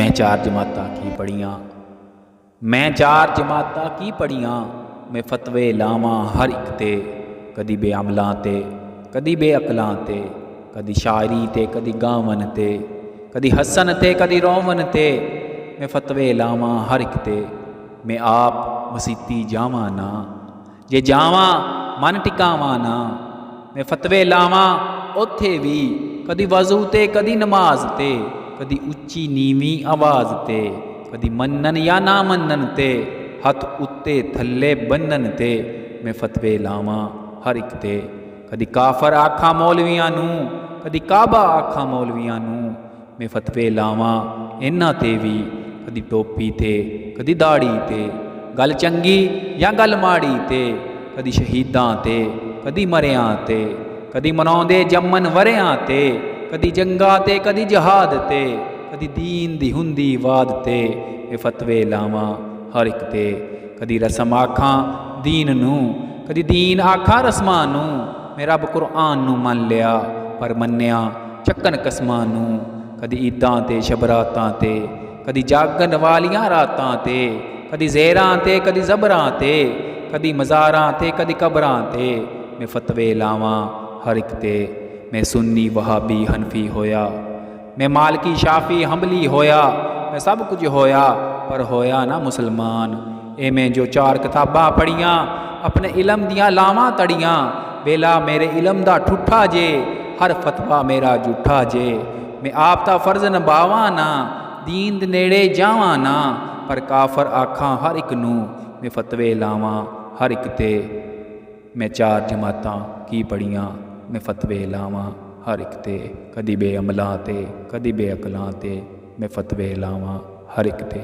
मैं चार जमातां की पढ़ियाँ, मैं चार जमातां की पढ़ियाँ, मैं फतवे लावां हर एक ते, कदी बेअमलां ते कदी बेअकलां ते, कदी शायरी ते कदी गावन ते, कदी हसन ते कदी रोवन ते, मैं फतवे लावां हर एक ते। मैं आप मसीती जावां ना, जे जावां मन टिकावां ना, मैं फतवे लावां उत्थे भी, कदी वज़ू ते कदी नमाज ते, कदी उच्ची नीवीं आवाज़ ते, कदी मन्नन या ना मन्नन ते, हथ उत्ते थल्ले बन्नन ते, मैं फतवे लावां हर एक ते। कदी काफर आखां मौलवियां नूं, कदी काबा आखां मौलवियां नूं, मैं फतवे लावां इन्हां ते भी, कदी टोपी ते कदी दाड़ी ते, गल चंगी या गल माड़ी ते, कदी शहीदां ते कदी मरियां ते, कदी मनाउंदे जम्मन वरियां ते, कदी जंगां ते कदी जहाद ते, कदी दीन दी हुंदी वाद ते, मैं फतवे लावां हर एक ते। कदी रस्म आखां दीन नूं, कदी दीन आखां रस्मां नूं, मैं रब कुरआन नूं मन लिया पर मन्निया चक्कन कसमां नूं, कदी ईदां ते शबरातां ते, कदी जागन वालियां रातां ते, कदी ज़ेरां ते कदी ज़बरां ते, कदी मज़ारां ते कदी कबरां ते, मैं फतवे लावां हर एक ते। मैं सुन्नी वहाबी हनफी होया, मैं मालकी शाफी हंबली होया, मैं सब कुछ होया पर होया ना मुसलमान। ए मैं जो चार किताबां पढ़ियाँ, अपने इलम दियां लावां तड़ियाँ, बेला मेरे इलम दा ठुठा जे, हर फतवा मेरा झूठा जे। मैं आप दा फर्ज निभावां ना, दीन दे नेड़े जावां ना, पर काफर आखां हर एक नूं, मैं फतवे लावां हर एक ते। मैं चार जमातां की पढ़ियाँ, मैं फतवे लावां हर एक ते, कदी बेअमलां ते कदी बेअकलां ते, मैं फतवे लावां हर एक ते।